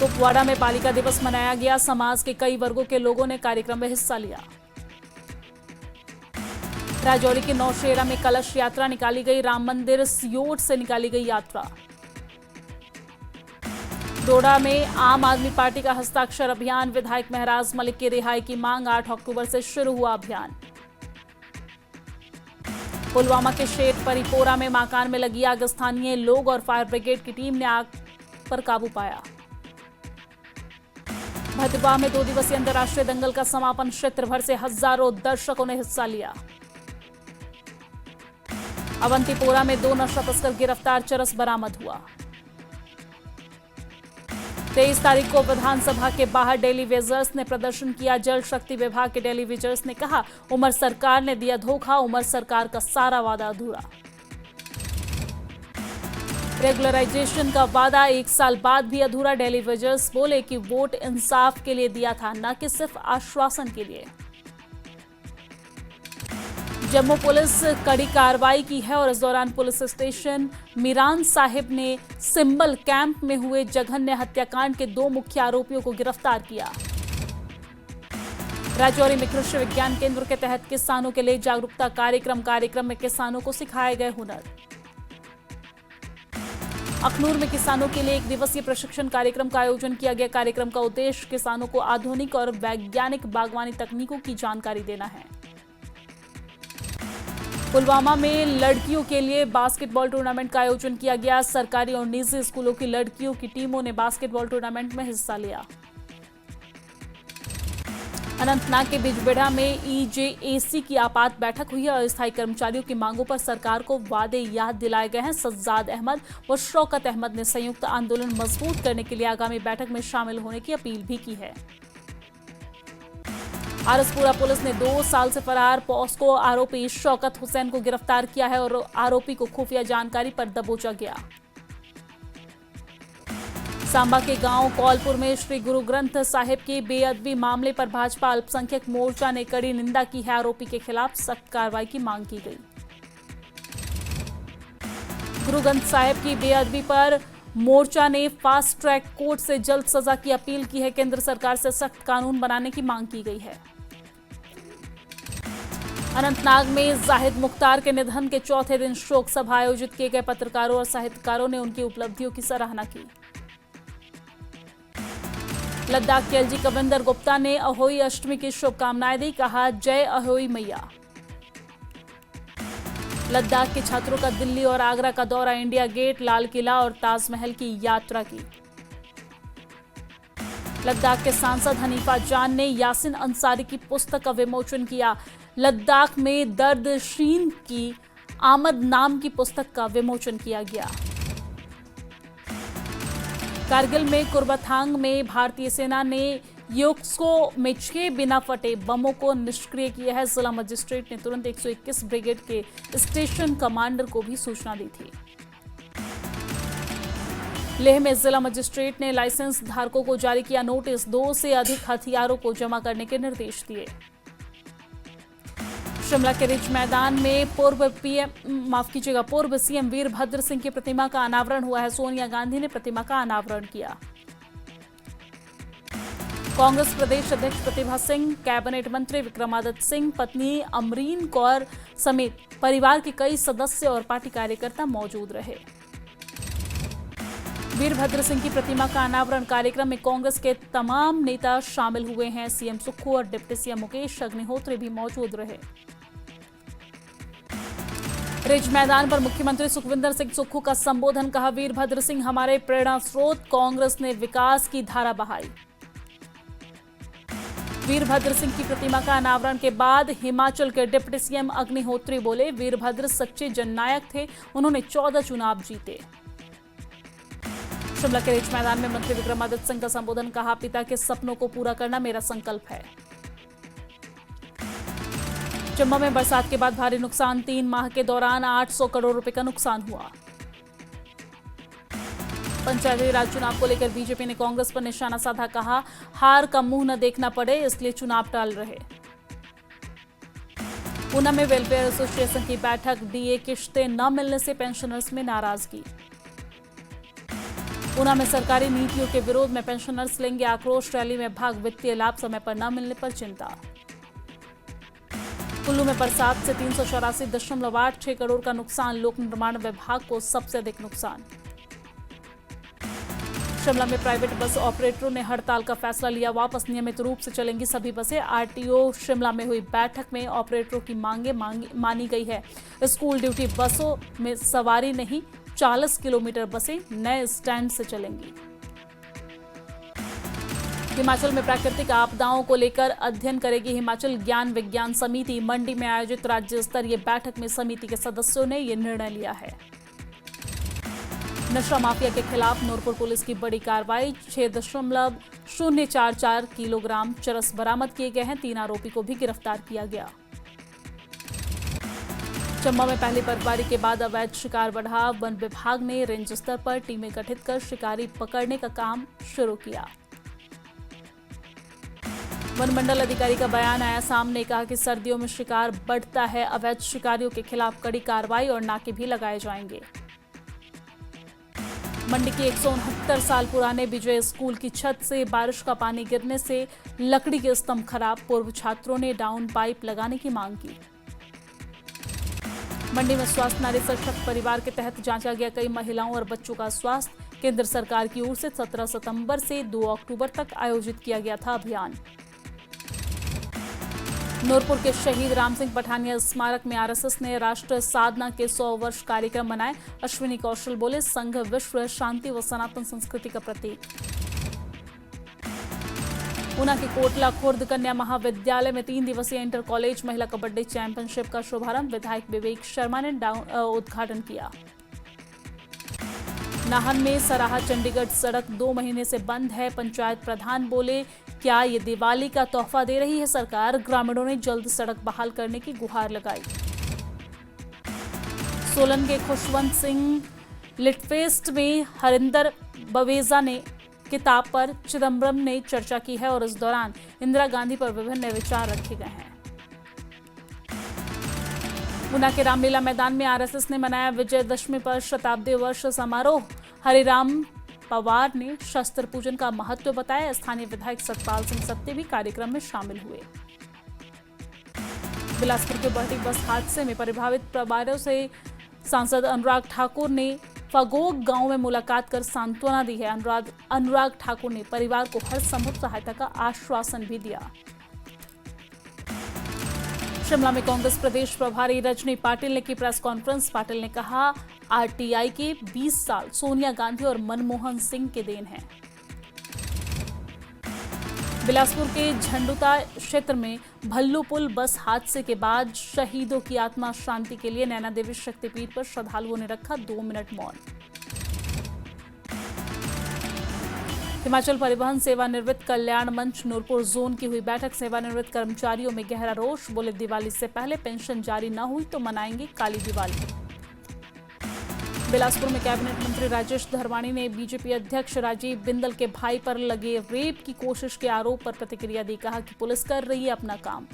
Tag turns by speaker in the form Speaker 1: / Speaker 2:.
Speaker 1: कुपवाड़ा में बालिका दिवस मनाया गया। समाज के कई वर्गों के लोगों ने कार्यक्रम में हिस्सा लिया। राजौरी के नौशेरा में कलश यात्रा निकाली गई। राम मंदिर सियोट से निकाली गई यात्रा। डोडा में आम आदमी पार्टी का हस्ताक्षर अभियान। विधायक महराज मलिक की रिहाई की मांग। 8 अक्टूबर से शुरू हुआ अभियान। पुलवामा के शेख परिपोरा में मकान में लगी आग। स्थानीय लोग और फायर ब्रिगेड की टीम ने आग पर काबू पाया। भद्रवाह में 2 दिवसीय अंतर्राष्ट्रीय दंगल का समापन। क्षेत्र भर से हजारों दर्शकों ने हिस्सा लिया। अवंतीपोरा में 2 नशा तस्कर गिरफ्तार। चरस बरामद हुआ। 23 तारीख को विधानसभा के बाहर डेली वेजर्स ने प्रदर्शन किया। जल शक्ति विभाग के डेली वेजर्स ने कहा, उमर सरकार ने दिया धोखा। उमर सरकार का सारा वादा अधूरा। रेगुलराइजेशन का वादा 1 साल बाद भी अधूरा। डेली वेजर्स बोले कि वोट इंसाफ के लिए दिया था, न कि सिर्फ आश्वासन के लिए। जम्मू पुलिस कड़ी कार्रवाई की है और इस दौरान पुलिस स्टेशन मीरान साहिब ने सिंबल कैंप में हुए जघन्य हत्याकांड के 2 मुख्य आरोपियों को गिरफ्तार किया। राजौरी में कृषि विज्ञान केंद्र के तहत किसानों के लिए जागरूकता कार्यक्रम में किसानों को सिखाए गए हुनर। अखनूर में किसानों के लिए 1 दिवसीय प्रशिक्षण कार्यक्रम का आयोजन किया गया। कार्यक्रम का उद्देश्य किसानों को आधुनिक और वैज्ञानिक बागवानी तकनीकों की जानकारी देना है। पुलवामा में लड़कियों के लिए बास्केटबॉल टूर्नामेंट का आयोजन किया गया। सरकारी और निजी स्कूलों की लड़कियों की टीमों ने बास्केटबॉल टूर्नामेंट में हिस्सा लिया। अनंतनाग के बिजबेढ़ा में EJAC की आपात बैठक हुई है। अस्थायी कर्मचारियों की मांगों पर सरकार को वादे याद दिलाए गए हैं। सज्जाद अहमद व शौकत अहमद ने संयुक्त आंदोलन मजबूत करने के लिए आगामी बैठक में शामिल होने की अपील भी की है। आरसपुरा पुलिस ने 2 साल से फरार पॉस्को आरोपी शौकत हुसैन को गिरफ्तार किया है और आरोपी को खुफिया जानकारी पर दबोचा गया। सांबा के गांव कौलपुर में श्री गुरु ग्रंथ साहिब के बेअदबी मामले पर भाजपा अल्पसंख्यक मोर्चा ने कड़ी निंदा की है। आरोपी के खिलाफ सख्त कार्रवाई की मांग की गई। गुरु ग्रंथ साहिब की बेअदबी पर मोर्चा ने फास्ट ट्रैक कोर्ट से जल्द सजा की अपील की है। केंद्र सरकार से सख्त कानून बनाने की मांग की गई है। अनंतनाग में जाहिद मुख्तार के निधन के चौथे दिन शोक सभा आयोजित किए गए। पत्रकारों और साहित्यकारों ने उनकी उपलब्धियों की सराहना की। लद्दाख के LG कविंदर गुप्ता ने अहोई अष्टमी की शुभकामनाएं दी। कहा, जय अहोई मैया। लद्दाख के छात्रों का दिल्ली और आगरा का दौरा। इंडिया गेट, लाल किला और ताजमहल की यात्रा की। लद्दाख के सांसद हनीफा जान ने यासिन अंसारी की पुस्तक का विमोचन किया। लद्दाख में दर्द शीन की आमद नाम की पुस्तक का विमोचन किया गया। कारगिल में कुर्बाथांग में भारतीय सेना ने योक्सको में 6 बिना फटे बमों को निष्क्रिय किया है। जिला मजिस्ट्रेट ने तुरंत 121 ब्रिगेड के स्टेशन कमांडर को भी सूचना दी थी। लेह में जिला मजिस्ट्रेट ने लाइसेंस धारकों को जारी किया नोटिस। 2 से अधिक हथियारों को जमा करने के निर्देश दिए। शिमला के रिज मैदान में पूर्व सीएम वीरभद्र सिंह की प्रतिमा का अनावरण हुआ है। सोनिया गांधी ने प्रतिमा का अनावरण किया। कांग्रेस प्रदेश अध्यक्ष प्रतिभा सिंह, कैबिनेट मंत्री विक्रमादित्य सिंह, पत्नी अमरीन कौर समेत परिवार के कई सदस्य और पार्टी कार्यकर्ता मौजूद रहे। वीरभद्र सिंह की प्रतिमा का अनावरण कार्यक्रम में कांग्रेस के तमाम नेता शामिल हुए हैं। सीएम सुक्खू और डिप्टी सीएम मुकेश अग्निहोत्री भी मौजूद रहे। रिज मैदान पर मुख्यमंत्री सुखविंदर सिंह सुक्खू का संबोधन। कहा, वीरभद्र सिंह हमारे प्रेरणा स्रोत। कांग्रेस ने विकास की धारा बहाई। वीरभद्र सिंह की प्रतिमा का अनावरण के बाद हिमाचल के डिप्टी सीएम अग्निहोत्री बोले, वीरभद्र सच्चे जननायक थे। उन्होंने 14 चुनाव जीते। शिमला के रिज मैदान में मंत्री विक्रमादित्य सिंह का संबोधन। कहा, पिता के सपनों को पूरा करना मेरा संकल्प है। चंबा में बरसात के बाद भारी नुकसान। 3 माह के दौरान 800 करोड़ रुपए का नुकसान हुआ। पंचायती राज चुनाव को लेकर बीजेपी ने कांग्रेस पर निशाना साधा। कहा, हार का मुंह न देखना पड़े इसलिए चुनाव टाल रहे। ऊना में वेलफेयर एसोसिएशन की बैठक। डीए किश्तें न मिलने से पेंशनर्स में नाराजगी। ऊना में सरकारी नीतियों के विरोध में पेंशनर्स लेंगे आक्रोश, रैली में भाग, वित्तीय लाभ समय पर न मिलने पर चिंता। कुल्लू में बरसात से 384.86 करोड़ का नुकसान, लोक निर्माण विभाग को सबसे अधिक नुकसान। शिमला में प्राइवेट बस ऑपरेटरों ने हड़ताल का फैसला लिया वापस, नियमित रूप से चलेंगी सभी बसें। आरटीओ शिमला में हुई बैठक में ऑपरेटरों की मांगे मानी गई है। स्कूल ड्यूटी बसों में सवारी नहीं, 40 किलोमीटर बसें नए स्टैंड से चलेंगी। हिमाचल में प्राकृतिक आपदाओं को लेकर अध्ययन करेगी हिमाचल ज्ञान विज्ञान समिति। मंडी में आयोजित राज्य स्तरीय बैठक में समिति के सदस्यों ने यह निर्णय लिया है। नशा माफिया के खिलाफ नूरपुर पुलिस की बड़ी कार्रवाई, 6.044 किलोग्राम चरस बरामद किए गए हैं। 3 आरोपी को भी गिरफ्तार किया गया। चंबा में पहली बर्फबारी के बाद अवैध शिकार बढ़ा, वन विभाग ने रेंज स्तर पर टीमें गठित कर शिकारी पकड़ने का काम शुरू किया। वन मंडल अधिकारी का बयान आया सामने, कहा कि सर्दियों में शिकार बढ़ता है, अवैध शिकारियों के खिलाफ कड़ी कार्रवाई और नाके भी लगाए जाएंगे। मंडी के 169 साल पुराने विजय स्कूल की छत से बारिश का पानी गिरने से लकड़ी के स्तंभ खराब, पूर्व छात्रों ने डाउन पाइप लगाने की मांग की। मंडी में स्वास्थ्य नारी सशक्त परिवार के तहत जांचा गया कई महिलाओं और बच्चों का स्वास्थ्य, केंद्र सरकार की ओर से 17 सितंबर से 2 अक्टूबर तक आयोजित किया गया था अभियान। नूरपुर के शहीद राम सिंह पठानिया स्मारक में आरएसएस ने राष्ट्र साधना के 100 वर्ष कार्यक्रम मनाए। अश्विनी कौशल बोले, संघ विश्व शांति व सनातन संस्कृति का प्रतीक। ऊना के कोटला खुर्द कन्या महाविद्यालय में 3 दिवसीय इंटर कॉलेज महिला कबड्डी चैंपियनशिप का शुभारंभ विधायक विवेक शर्मा ने उद्घाटन किया। नाहन में सराहा चंडीगढ़ सड़क 2 महीने से बंद है। पंचायत प्रधान बोले, क्या ये दिवाली का तोहफा दे रही है सरकार? ग्रामीणों ने जल्द सड़क बहाल करने की गुहार लगाई। सोलन के खुशवंत सिंह लिटफेस्ट में हरिंदर बवेजा ने किताब पर चिदम्बरम ने चर्चा की है और इस दौरान इंदिरा गांधी पर विभिन्न विचार रखे गए हैं। ऊना के रामलीला मैदान में आरएसएस ने मनाया विजयदशमी पर शताब्दी वर्ष समारोह। हरिराम पवार ने शस्त्र पूजन का महत्व बताया। स्थानीय विधायक सतपाल सिंह सत्ती भी कार्यक्रम में शामिल हुए। बिलासपुर के बहटी बस हादसे में प्रभावित परिवारों से सांसद अनुराग ठाकुर ने फगोग गांव में मुलाकात कर सांत्वना दी है। अनुराग ठाकुर ने परिवार को हर संभव सहायता का आश्वासन भी दिया। शिमला में कांग्रेस प्रदेश प्रभारी रजनी पाटिल ने की प्रेस कॉन्फ्रेंस। पाटिल ने कहा, आरटीआई के 20 साल सोनिया गांधी और मनमोहन सिंह के देन हैं। बिलासपुर के झंडुता क्षेत्र में भल्लू पुल बस हादसे के बाद शहीदों की आत्मा शांति के लिए नैना देवी शक्तिपीठ पर श्रद्धालुओं ने रखा 2 मिनट मौन। हिमाचल परिवहन सेवानिवृत्त कल्याण मंच नूरपुर जोन की हुई बैठक। सेवानिवृत्त कर्मचारियों में गहरा रोष, बोले दिवाली से पहले पेंशन जारी न हुई तो मनाएंगे काली दिवाली। बिलासपुर में कैबिनेट मंत्री राजेश धरवानी ने बीजेपी अध्यक्ष राजीव बिंदल के भाई पर लगे रेप की कोशिश के आरोप पर प्रतिक्रिया दी, कहा कि पुलिस कर रही है अपना काम।